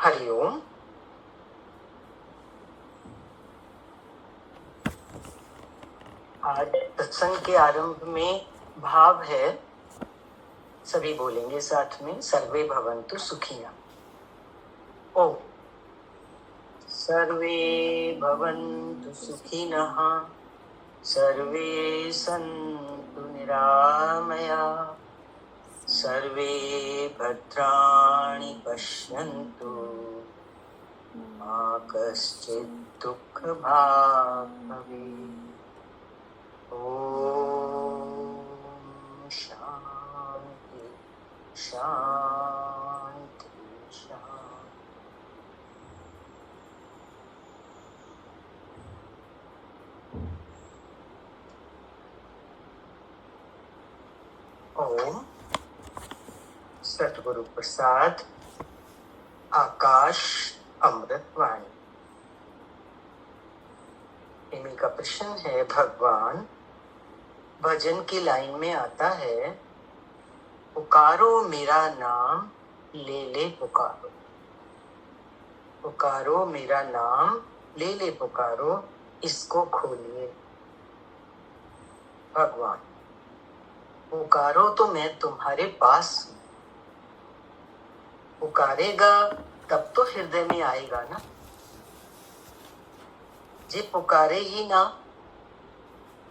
हरिओम। आज सत्संग के आरंभ में भाव है, सभी बोलेंगे साथ में, सर्वे भवन्तु सुखिनः। ओम। सर्वे भवन्तु सुखिनः, सर्वे सन्तु निरामयाः, सर्वे भद्राणि पश्यन्तु, मा कश्चित् दुःखभाग् भवेत्। ओम शांति शांति शांति। ओम। सतगुरु प्रसाद आकाश अमृत वाणी। इन्हीं का प्रश्न है, भगवान भजन की लाइन में आता है, पुकारो मेरा नाम ले ले पुकारो, पुकारो मेरा नाम ले ले पुकारो, इसको खोलिए। भगवान पुकारो तो मैं तुम्हारे पास हूं, पुकारेगा तब तो हृदय में आएगा ना। जे पुकारे ही ना,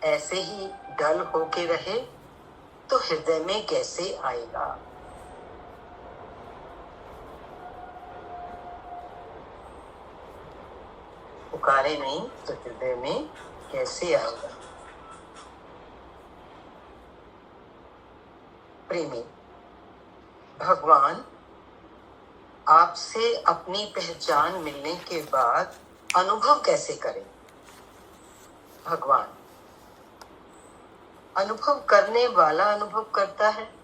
ऐसे ही डल होके रहे तो हृदय में कैसे आएगा। पुकारे नहीं तो हृदय में कैसे आएगा। प्रेमी, भगवान आपसे अपनी पहचान मिलने के बाद अनुभव कैसे करें। भगवान अनुभव करने वाला अनुभव करता है,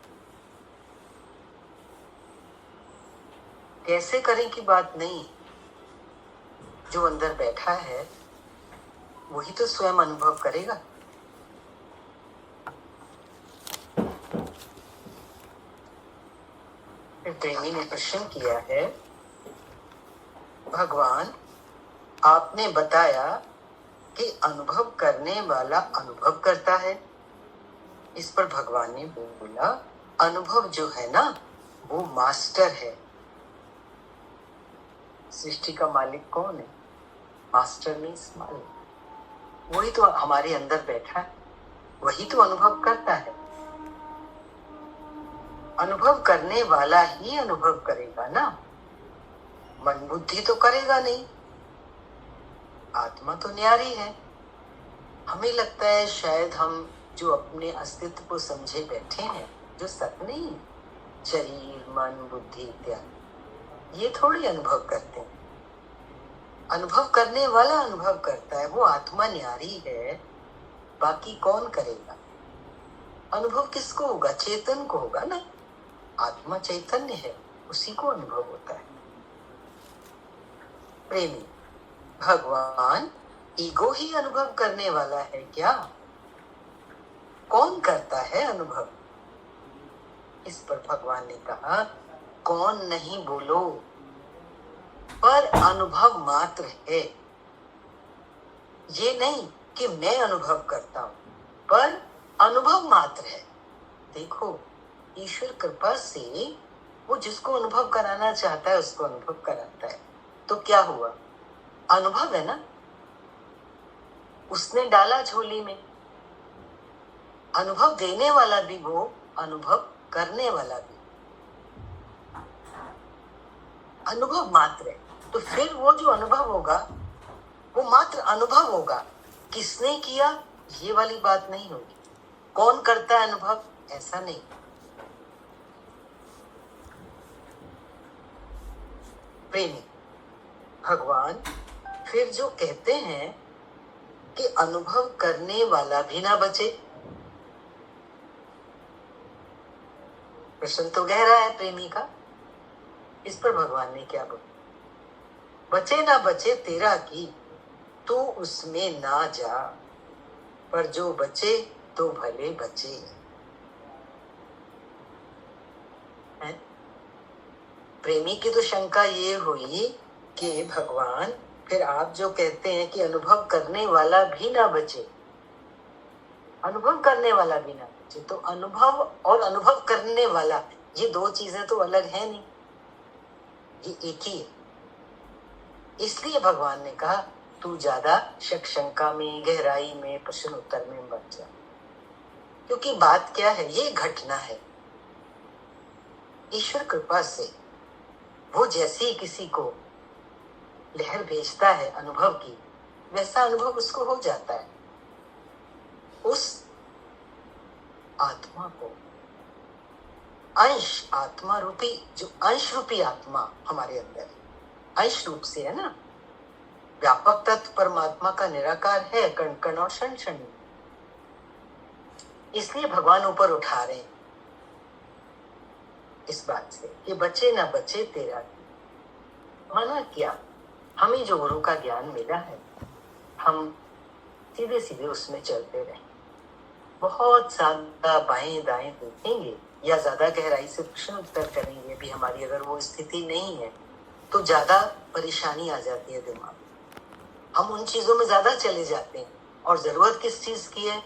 कैसे करें की बात नहीं। जो अंदर बैठा है वही तो स्वयं अनुभव करेगा। फिर प्रेमी ने प्रश्न किया है, भगवान आपने बताया कि अनुभव करने वाला अनुभव करता है। इस पर भगवान ने बोला, अनुभव जो है ना वो मास्टर है। सृष्टि का मालिक कौन है? मास्टर मीन्स मालिक। वही तो हमारे अंदर बैठा है, वही तो अनुभव करता है। अनुभव करने वाला ही अनुभव करेगा ना, मन बुद्धि तो करेगा नहीं। आत्मा तो न्यारी है। हमें लगता है शायद हम जो अपने अस्तित्व को समझे बैठे हैं, जो सत नहीं, शरीर मन बुद्धि इत्यादि, ये थोड़ी अनुभव करते हैं। अनुभव करने वाला अनुभव करता है, वो आत्मा न्यारी है, बाकी कौन करेगा। अनुभव किसको होगा? चेतन को होगा ना। आत्मा चैतन्य है, उसी को अनुभव होता है। प्रेमी, भगवान ईगो ही अनुभव करने वाला है क्या? कौन करता है अनुभव? इस पर भगवान ने कहा, कौन नहीं बोलो, पर अनुभव मात्र है। ये नहीं कि मैं अनुभव करता हूं, पर अनुभव मात्र है। देखो, ईश्वर कृपा से वो जिसको अनुभव कराना चाहता है उसको अनुभव कराता है। तो क्या हुआ? अनुभव है ना। उसने डाला झोली में, अनुभव देने वाला भी वो, अनुभव करने वाला भी। अनुभव मात्र है, तो फिर वो जो अनुभव होगा वो मात्र अनुभव होगा। किसने किया ये वाली बात नहीं होगी। कौन करता है अनुभव, ऐसा नहीं। प्रेमी, भगवान फिर जो कहते हैं कि अनुभव करने वाला भी ना बचे, प्रश्न तो गहरा है प्रेमी का। इस पर भगवान ने क्या बोला? बचे ना बचे तेरा की, तू उसमें ना जा, पर जो बचे तो भले बचे। है? प्रेमी की तो शंका ये हुई कि भगवान, फिर आप जो कहते हैं कि अनुभव करने वाला भी ना बचे, अनुभव करने वाला भी ना बचे, तो अनुभव और अनुभव करने वाला, ये दो चीजें तो अलग है नहीं, ये एक ही है। इसलिए भगवान ने कहा तू ज्यादा शक शंका में, गहराई में, प्रश्न उत्तर में मत जा, क्योंकि बात क्या है, ये घटना है। ईश्वर कृपा से वो जैसे ही किसी को लहर भेजता है अनुभव की, वैसा अनुभव उसको हो जाता है। उस आत्मा को, अंश आत्मा रूपी, जो अंश रूपी आत्मा हमारे अंदर है, अंश रूप से है ना, व्यापक तत्व परमात्मा का निराकार है, कण कण और क्षण क्षण। इसलिए भगवान ऊपर उठा रहे हैं इस बात से कि बचे ना बचे तेरा मना क्या। हमें जो गुरु का ज्ञान मिला है, हम सीधे सीधे उसमें चलते रहे, बहुत ज्यादा बाएं दाएं देखेंगे या ज्यादा गहराई से प्रश्न उत्तर करेंगे भी, हमारी अगर वो स्थिति नहीं है तो ज्यादा परेशानी आ जाती है दिमाग में, हम उन चीजों में ज्यादा चले जाते हैं। और जरूरत किस चीज की है?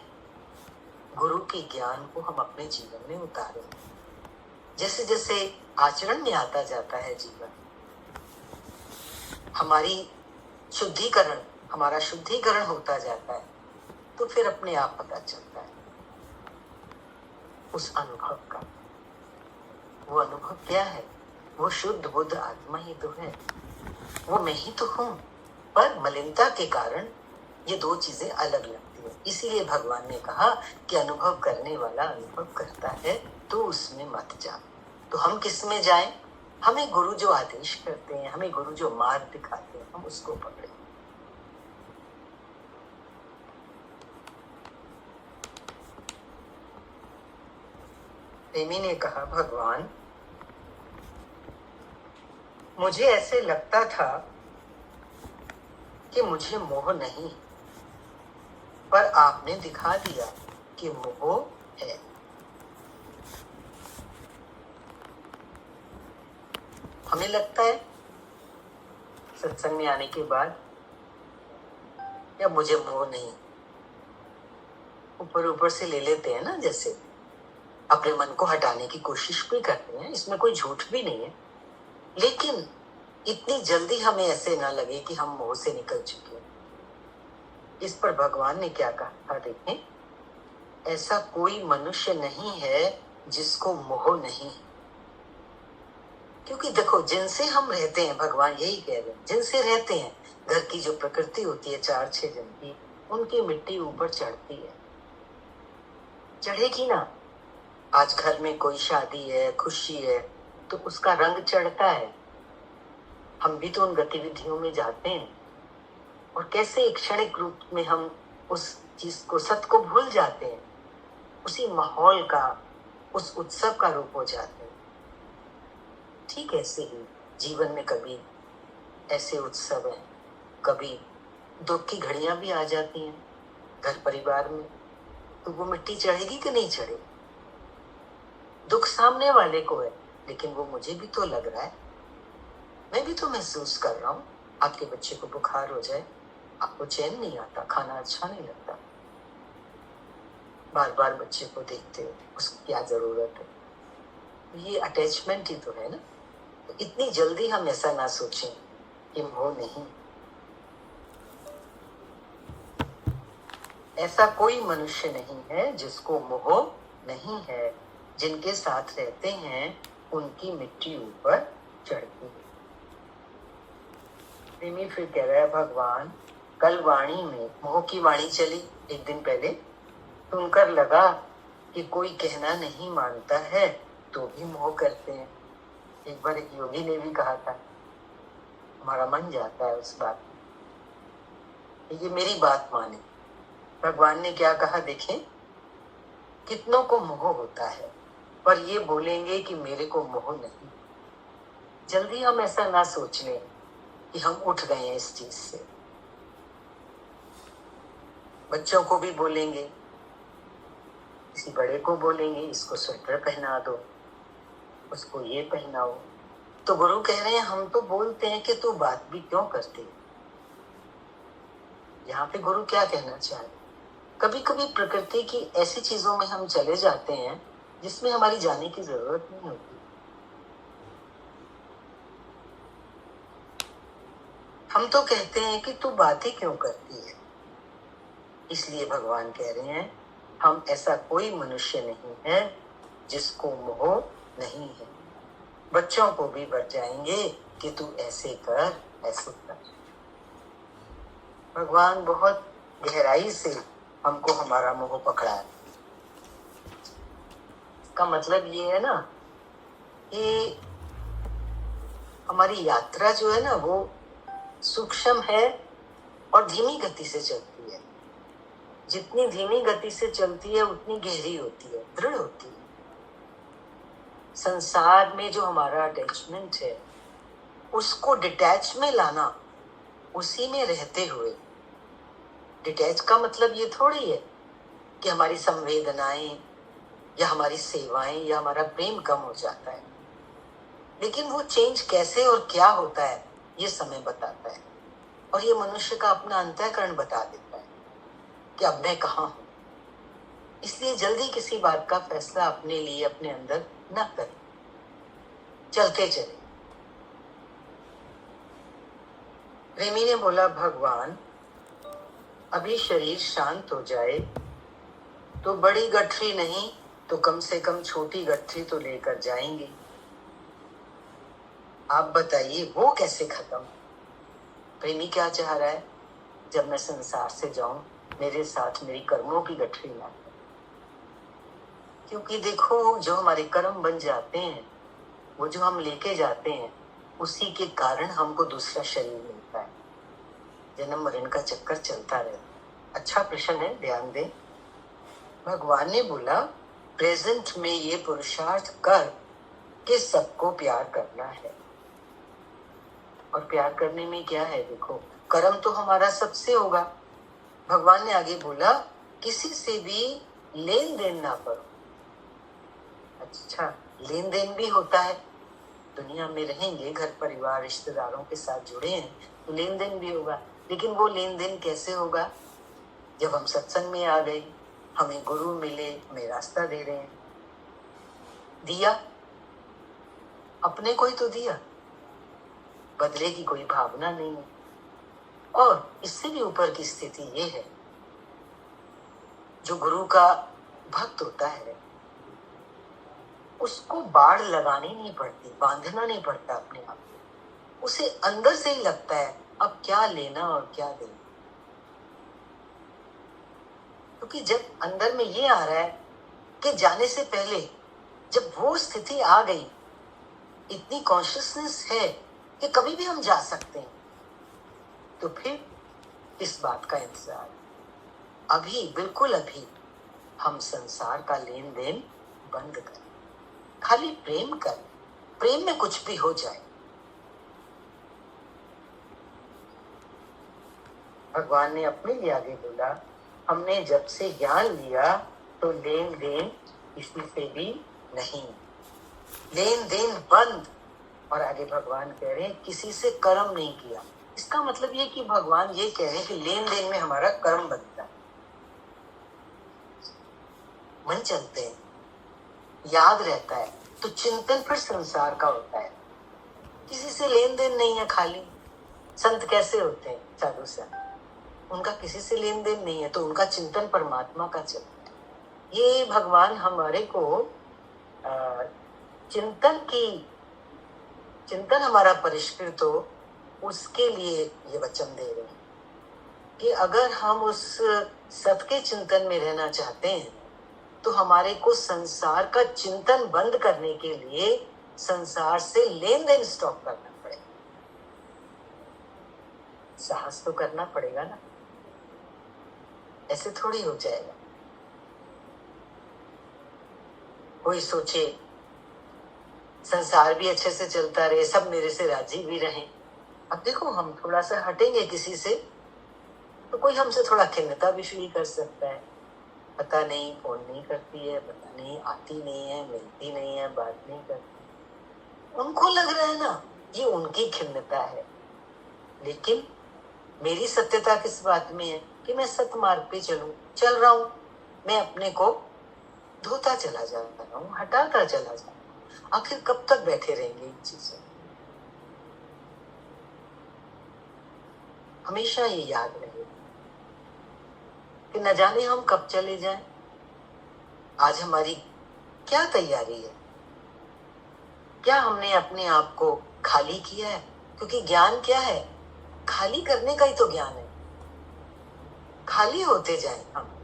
गुरु के ज्ञान को हम अपने जीवन में उतारें। जैसे जैसे आचरण में आता जाता है जीवन, हमारा शुद्धिकरण होता जाता है, तो फिर अपने आप पता चलता है उस अनुभव का। वो अनुभव क्या है? वो शुद्ध बुद्ध आत्मा ही तो है, वो मैं ही तो हूं, पर मलिनता के कारण ये दो चीजें अलग लगती है। इसीलिए भगवान ने कहा कि अनुभव करने वाला अनुभव करता है तो उसमें मत जा। तो हम किस में जाएं? हमें गुरु जो आदेश करते हैं, हमें गुरु जो मार्ग दिखाते हैं, हम उसको पकड़े। प्रेमी ने कहा भगवान, मुझे ऐसे लगता था कि मुझे मोह नहीं, पर आपने दिखा दिया कि मोह है। हमें लगता है सत्संग में आने के बाद या मुझे मोह नहीं, ऊपर ऊपर से ले लेते हैं ना, जैसे अपने मन को हटाने की कोशिश भी करते हैं, इसमें कोई झूठ भी नहीं है, लेकिन इतनी जल्दी हमें ऐसे ना लगे कि हम मोह से निकल चुके हैं। इस पर भगवान ने क्या कहा देखें, ऐसा कोई मनुष्य नहीं है जिसको मोह नहीं। क्योंकि देखो, जिनसे हम रहते हैं, भगवान यही कह रहे हैं, जिनसे रहते हैं, घर की जो प्रकृति होती है 4-6 जन की, उनकी मिट्टी ऊपर चढ़ती है, चढ़ेगी ना। आज घर में कोई शादी है, खुशी है, तो उसका रंग चढ़ता है। हम भी तो उन गतिविधियों में जाते हैं, और कैसे एक क्षणिक रूप में हम उस चीज को, सत्य को भूल जाते हैं, उसी माहौल का, उस उत्सव का रूप हो जाते हैं। ठीक ऐसे ही जीवन में कभी ऐसे उत्सव है, कभी दुख की घड़ियां भी आ जाती हैं घर परिवार में, तो वो मिट्टी चढ़ेगी कि नहीं चढ़ेगी? दुख सामने वाले को है, लेकिन वो मुझे भी तो लग रहा है, मैं भी तो महसूस कर रहा हूँ। आपके बच्चे को बुखार हो जाए, आपको चैन नहीं आता, खाना अच्छा नहीं लगता, बार बार बच्चे को देखते हो, उसकी क्या जरूरत है? ये अटैचमेंट ही तो है ना। तो इतनी जल्दी हम ऐसा ना सोचें कि मोह नहीं। ऐसा कोई मनुष्य नहीं है जिसको मोह नहीं है, जिनके साथ रहते हैं उनकी मिट्टी ऊपर चढ़ती है। प्रेमी फिर कह रहा है भगवान, कल वाणी में मोह की वाणी चली एक दिन पहले, सुनकर लगा कि कोई कहना नहीं मानता है तो भी मोह करते हैं। एक बार एक योगी ने भी कहा था, हमारा मन जाता है उस बात में, ये मेरी बात माने। भगवान ने क्या कहा देखें, कितनों को मोह होता है, पर ये बोलेंगे कि मेरे को मोह नहीं। जल्दी हम ऐसा ना सोच लें कि हम उठ गए हैं इस चीज से। बच्चों को भी बोलेंगे, किसी बड़े को बोलेंगे, इसको स्वेटर पहना दो, उसको ये पहनाओ, तो गुरु कह रहे हैं हम तो बोलते हैं कि तू बात भी क्यों करती है। यहाँ पे गुरु क्या कहना चाह रहे, कभी कभी प्रकृति की ऐसी चीजों में हम चले जाते हैं जिसमें हमारी जाने की जरूरत नहीं होती। हम तो कहते हैं कि तू बात ही क्यों करती है। इसलिए भगवान कह रहे हैं हम ऐसा कोई मनुष्य नहीं है जिसको मोह नहीं है। बच्चों को भी बचाएंगे कि तू ऐसे कर ऐसे कर। भगवान बहुत गहराई से हमको हमारा मोह पकड़ा है। इसका मतलब ये है ना कि हमारी यात्रा जो है ना वो सूक्ष्म है और धीमी गति से चलती है। जितनी धीमी गति से चलती है उतनी गहरी होती है, दृढ़ होती है। संसार में जो हमारा अटैचमेंट है उसको डिटैच में लाना, उसी में रहते हुए। डिटैच का मतलब ये थोड़ी है कि हमारी संवेदनाएं या हमारी सेवाएं या हमारा प्रेम कम हो जाता है, लेकिन वो चेंज कैसे और क्या होता है ये समय बताता है। और ये मनुष्य का अपना अंतःकरण बता देता है कि अब मैं कहाँ हूं। इसलिए जल्दी किसी बात का फैसला अपने लिए अपने अंदर न करें, चलते चले। प्रेमी ने बोला भगवान अभी शरीर शांत हो जाए तो बड़ी गठरी नहीं तो कम से कम छोटी गठरी तो लेकर जाएंगे। आप बताइए वो कैसे खत्म। प्रेमी क्या चाह रहा है, जब मैं संसार से जाऊं मेरे साथ मेरी कर्मों की गठरी ना। क्योंकि देखो जो हमारे कर्म बन जाते हैं वो जो हम लेके जाते हैं उसी के कारण हमको दूसरा शरीर मिलता है। जन्म मरण का चक्कर चलता रहता है। अच्छा प्रश्न है, ध्यान दें। भगवान ने बोला प्रेजेंट में ये पुरुषार्थ कर कि सबको प्यार करना है। और प्यार करने में क्या है, देखो कर्म तो हमारा सबसे होगा। भगवान ने आगे बोला किसी से भी लेन देन ना करो। अच्छा, लेन देन भी होता है। दुनिया में रहेंगे, घर परिवार रिश्तेदारों के साथ जुड़े हैं तो लेन देन भी होगा। लेकिन वो लेन देन कैसे होगा, जब हम सत्संग में आ गए, हमें गुरु मिले, हमें रास्ता दे रहे हैं। दिया अपने को ही तो दिया, बदले की कोई भावना नहीं है। और इससे भी ऊपर की स्थिति ये है, जो गुरु का भक्त होता है उसको बाड़ लगानी नहीं पड़ती, बांधना नहीं पड़ता अपने आप को। उसे अंदर से ही लगता है अब क्या लेना और क्या देना। क्योंकि जब अंदर में ये आ रहा है कि जाने से पहले जब वो स्थिति आ गई, इतनी कॉन्शियसनेस है कि कभी भी हम जा सकते हैं, तो फिर इस बात का इंतजार। अभी बिल्कुल अभी हम संसार का लेन देन बंद करें, खाली प्रेम करें। प्रेम में कुछ भी हो जाए। भगवान ने अपने लिए आगे बोला हमने जब से ज्ञान लिया तो लेन देन किसी से भी नहीं, लेन देन बंद। और आगे भगवान कह रहे हैं किसी से कर्म नहीं किया। इसका मतलब ये कि भगवान ये कह रहे हैं कि लेन देन में हमारा कर्म बनता है। मन चलते हैं, याद रहता है, तो चिंतन फिर संसार का होता है। किसी से लेन देन नहीं है, खाली। संत कैसे होते हैं, साधु संत, उनका किसी से लेन देन नहीं है, तो उनका चिंतन परमात्मा का चलता है। ये भगवान हमारे को चिंतन हमारा परिष्कृत हो, उसके लिए ये वचन दे रहे हैं कि अगर हम उस सत के चिंतन में रहना चाहते हैं तो हमारे को संसार का चिंतन बंद करने के लिए संसार से लेन देन स्टॉप करना पड़ेगा। साहस तो करना पड़ेगा ना, ऐसे थोड़ी हो जाएगा। कोई सोचे संसार भी अच्छे से चलता रहे, सब मेरे से राजी भी रहे। अब देखो हम थोड़ा सा हटेंगे किसी से तो कोई हमसे थोड़ा खिन्नता भी फील कर सकता है। पता नहीं फोन नहीं करती है, पता नहीं आती नहीं है, मिलती नहीं है, बात नहीं करती। उनको लग रहा है ना ये उनकी खिन्नता है, लेकिन मेरी सत्यता किस बात में है कि मैं सत्य मार्ग पे चल रहा हूं। मैं अपने को धोता चला जा रहा हूं, हटाता चला जा रहा हूं। आखिर कब तक बैठे रहेंगे इन चीजों? हमेशा ये याद रहे कि न जाने हम कब चले जाएं। आज हमारी क्या तैयारी है? क्या हमने अपने आप को खाली किया है? क्योंकि ज्ञान क्या है? खाली करने का ही तो ज्ञान है। खाली होते जाएं हम।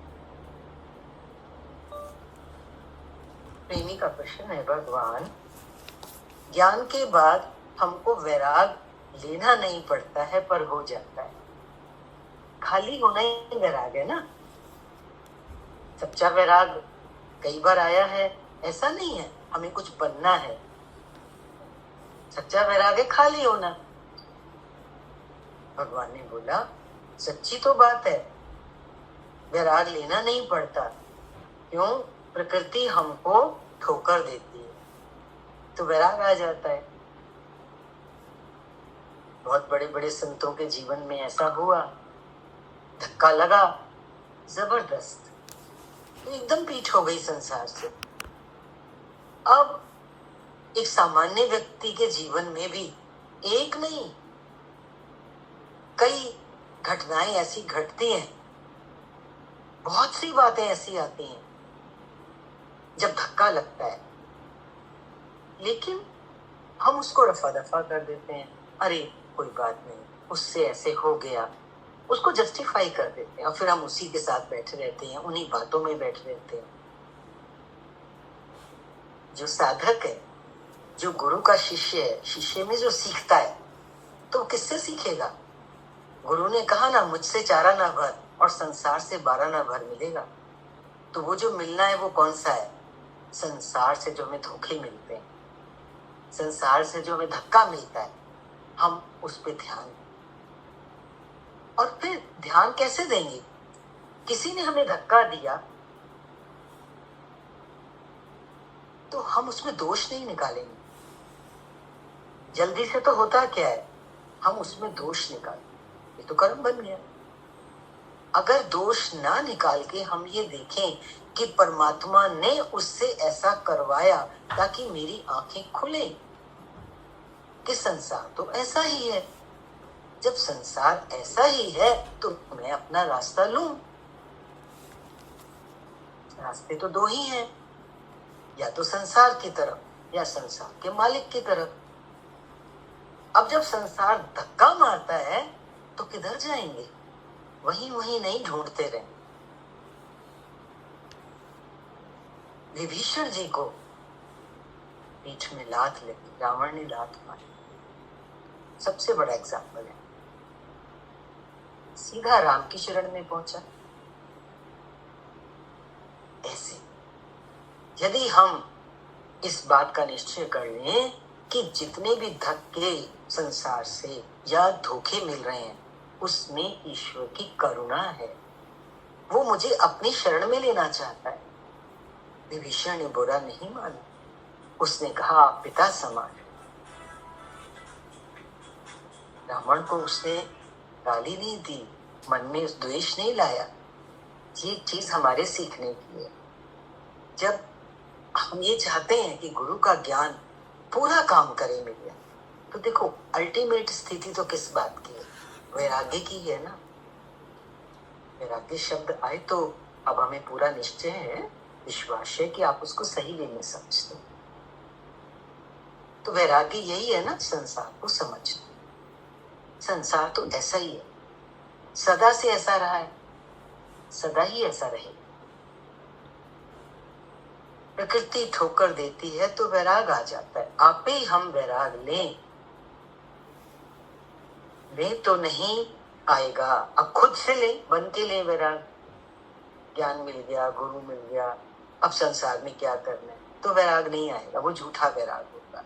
प्रेमी का प्रश्न है, भगवान ज्ञान के बाद हमको वैराग लेना नहीं पड़ता है पर हो जाता है। खाली होना ही वैराग है ना। सच्चा वैराग कई बार आया है, ऐसा नहीं है हमें कुछ बनना है। सच्चा वैराग है खाली होना। भगवान ने बोला सच्ची तो बात है, वैराग लेना नहीं पड़ता। क्यों? प्रकृति हमको ठोकर देती है तो वैराग आ जाता है। बहुत बड़े बड़े संतों के जीवन में ऐसा हुआ, धक्का लगा जबरदस्त, तो एकदम पीठ हो गई संसार से। अब एक सामान्य व्यक्ति के जीवन में भी एक नहीं कई घटनाएं ऐसी घटती हैं, बहुत सी बातें ऐसी आती हैं जब धक्का लगता है, लेकिन हम उसको रफा दफा कर देते हैं। अरे कोई बात नहीं, उससे ऐसे हो गया, उसको जस्टिफाई कर देते हैं और फिर हम उसी के साथ बैठे रहते हैं, उन्हीं बातों में बैठे रहते हैं। जो साधक है, जो गुरु का शिष्य है, शिष्य में जो सीखता है तो किससे सीखेगा? गुरु ने कहा ना, मुझसे चारा ना भर और संसार से 12 ना भर मिलेगा। तो वो जो मिलना है वो कौन सा है? संसार से जो हमें धोखे मिलते हैं, संसार से जो हमें धक्का मिलता है, हम उस पे ध्यान। और फिर ध्यान कैसे देंगे? किसी ने हमें धक्का दिया तो हम उसमें दोष नहीं निकालेंगे। जल्दी से तो होता क्या है, हम उसमें दोष निकालें, ये तो कर्म बन गया। अगर दोष ना निकाल के हम ये देखें कि परमात्मा ने उससे ऐसा करवाया ताकि मेरी आंखें खुले कि संसार तो ऐसा ही है। जब संसार ऐसा ही है तो मैं अपना रास्ता लूं। रास्ते तो 2 ही हैं, या तो संसार की तरफ या संसार के मालिक की तरफ। अब जब संसार धक्का मारता है तो किधर जाएंगे? वहीं वहीं नहीं ढूंढते रहें। विभीषण जी को पीठ में लात लगी, रावण ने लात मारी, सबसे बड़ा एग्जाम्पल है। सीधा राम की शरण में पहुंचा। ऐसे यदि हम इस बात का निश्चय कर लें कि जितने भी धक्के संसार से या धोखे मिल रहे हैं उसमें ईश्वर की करुणा है, वो मुझे अपनी शरण में लेना चाहता है। विभीषण ने बुरा नहीं माना, उसने कहा आप पिता समान। रावण को उसने गाली नहीं दी, मन में उस द्वेष नहीं लाया। ये चीज हमारे सीखने की है। जब हम ये चाहते हैं कि गुरु का ज्ञान पूरा काम करे मेरे, तो देखो अल्टीमेट स्थिति तो किस बात की है? वैराग्य की है ना। वैराग्य शब्द आए तो अब हमें पूरा निश्चय है, विश्वास है कि आप उसको सही वे में समझते। तो वैराग्य यही है ना, संसार को समझना। संसार तो ऐसा ही है, सदा से ऐसा रहा है, सदा ही ऐसा रहेगा। प्रकृति ठोकर देती है तो वैराग आ जाता है। आप ही हम वैराग लें तो नहीं आएगा। अब खुद से ले, बन के ले वैराग। ज्ञान मिल गया, गुरु मिल गया, अब संसार में क्या करना है, तो वैराग नहीं आएगा, वो झूठा वैराग होगा।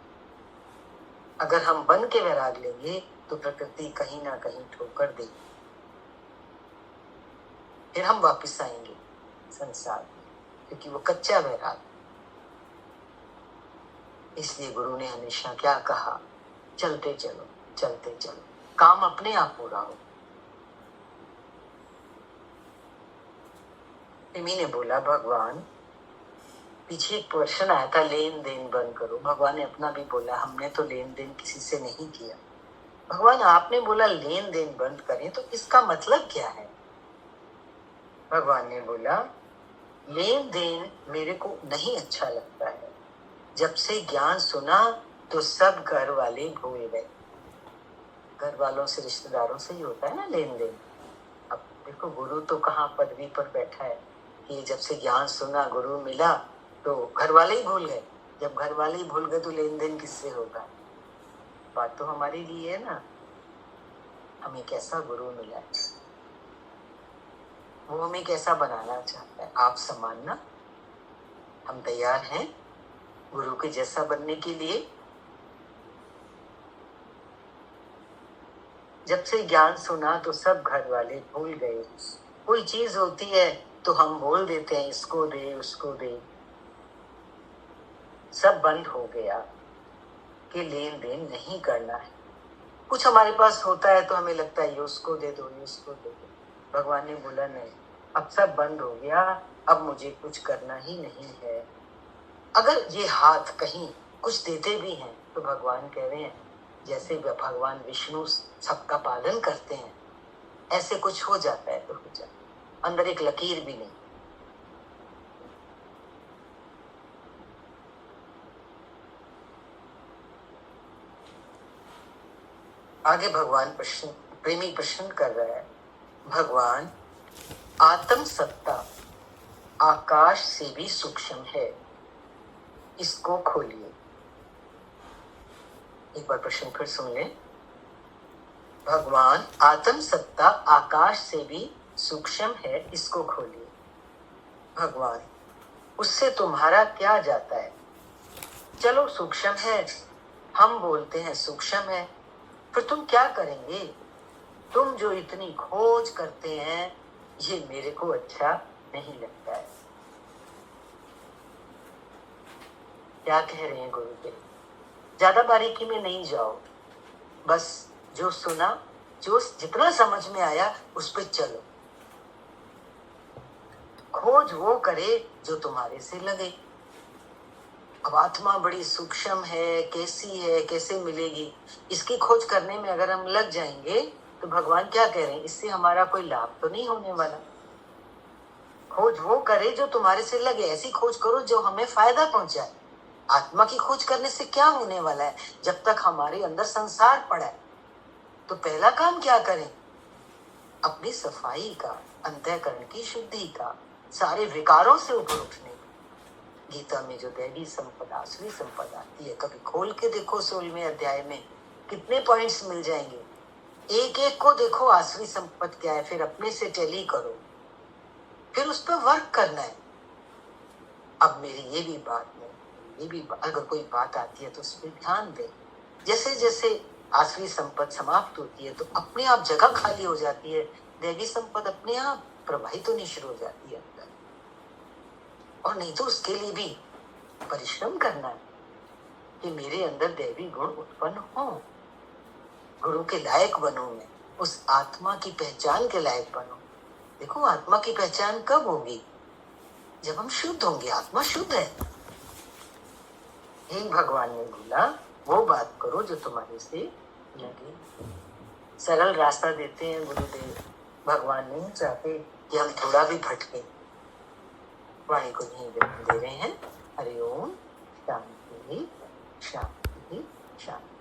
अगर हम बन के वैराग लेंगे तो प्रकृति कहीं ना कहीं ठोकर देगी, फिर हम वापस आएंगे संसार में, क्योंकि वो कच्चा वैराग। इसलिए गुरु ने हमेशा क्या कहा, चलते चलो, चलते चलो, काम अपने आप पूरा हो। तिमी ने बोला, भगवान, पीछे एक क्वेश्चन आया था, लेन देन बंद करो। भगवान ने अपना भी बोला, हमने तो लेन देन किसी से नहीं किया। भगवान, आपने बोला लेन देन बंद करें, तो इसका मतलब क्या है? भगवान ने बोला, लेन देन मेरे को नहीं अच्छा लगता है। जब से ज्ञान सुना तो सब घर वाले भूल गए। घर वालों से, रिश्तेदारों से ही होता है ना लेन देन। अब देखो, गुरु तो कहाँ पदवी पर बैठा है कि जब से ज्ञान सुना, गुरु मिला, तो घर वाले ही भूल गए। जब घर वाले ही भूल गए तो लेन देन किससे होगा? बात तो हमारे लिए है ना। हमें कैसा गुरु मिला है, वो हमें कैसा बनाना चाहता है, आप सम्मानना। हम तैयार हैं गुरु के जैसा बनने के लिए। जब से ज्ञान सुना तो सब घर वाले भूल गए। कोई चीज होती है तो हम बोल देते हैं, इसको दे, उसको दे। सब बंद हो गया कि लेन देन नहीं करना है। कुछ हमारे पास होता है तो हमें लगता है ये उसको दे दो, ये उसको दे दो। भगवान ने बोला, नहीं, अब सब बंद हो गया, अब मुझे कुछ करना ही नहीं है। अगर ये हाथ कहीं कुछ देते भी हैं तो भगवान कह रहे हैं, जैसे भगवान विष्णु सबका पालन करते हैं, ऐसे कुछ हो जाता है तो हो जाता है, अंदर एक लकीर भी नहीं। आगे भगवान प्रश्न, प्रेमी प्रश्न कर रहा है, भगवान, आत्म सत्ता आकाश से भी सूक्ष्म है, इसको खोलिए। एक बार प्रश्न फिर सुन लें। भगवान, आत्म सत्ता आकाश से भी सूक्ष्म है, इसको खोलिए। भगवान, उससे तुम्हारा क्या जाता है? चलो सूक्ष्म है, हम बोलते हैं सूक्ष्म है, फिर तुम क्या करेंगे? तुम जो इतनी खोज करते हैं, ये मेरे को अच्छा नहीं लगता है। क्या कह रहे हैं गुरुदेव? ज्यादा बारीकी में नहीं जाओ, बस जो सुना, जो जितना समझ में आया उस पे चलो। खोज वो करे जो तुम्हारे से लगे। अब आत्मा बड़ी सूक्ष्म है, कैसी है, कैसे मिलेगी, इसकी खोज करने में अगर हम लग जाएंगे तो भगवान क्या कह रहे हैं, इससे हमारा कोई लाभ तो नहीं होने वाला। खोज वो करे जो तुम्हारे से लगे, ऐसी खोज करो जो हमें फायदा पहुंचाए। आत्मा की खोज करने से क्या होने वाला है? जब तक हमारे अंदर संसार पड़ा है, तो पहला काम क्या करें? अपनी सफाई का, अंतःकरण की शुद्धि का, सारे विकारों से ऊपर उठने। गीता में जो दैवी संपदा, असली संपदा आती है, कभी खोल के देखो 16वें अध्याय में कितने पॉइंट्स मिल जाएंगे। एक एक को देखो, असली संपत्ति क्या है, फिर अपने से टैली करो, फिर उस पर वर्क करना है। अब मेरी ये भी बात नहीं, ये भी अगर कोई बात आती है तो उस पर ध्यान दे। जैसे जैसे आसरी संपत्ति समाप्त होती है तो अपने आप जगह खाली हो जाती है, दैवी संपत्ति अपने आप प्रवाहित होनी शुरू हो जाती है अंदर। और नहीं तो उसके लिए भी परिश्रम करना है कि मेरे अंदर दैवी गुण उत्पन्न हो, गुरु के लायक बनूं मैं, उस आत्मा की पहचान के लायक बनूं। देखो, आत्मा की पहचान कब होगी? जब हम शुद्ध होंगे। आत्मा शुद्ध है। यही भगवान ने बोला, वो बात करो जो तुम्हारे से लगे। सरल रास्ता देते हैं गुरुदेव। भगवान नहीं चाहते कि हम थोड़ा भी भटके। वाणी को नहीं दे रहे हैं। हरि ओम। शांति शांति शांति।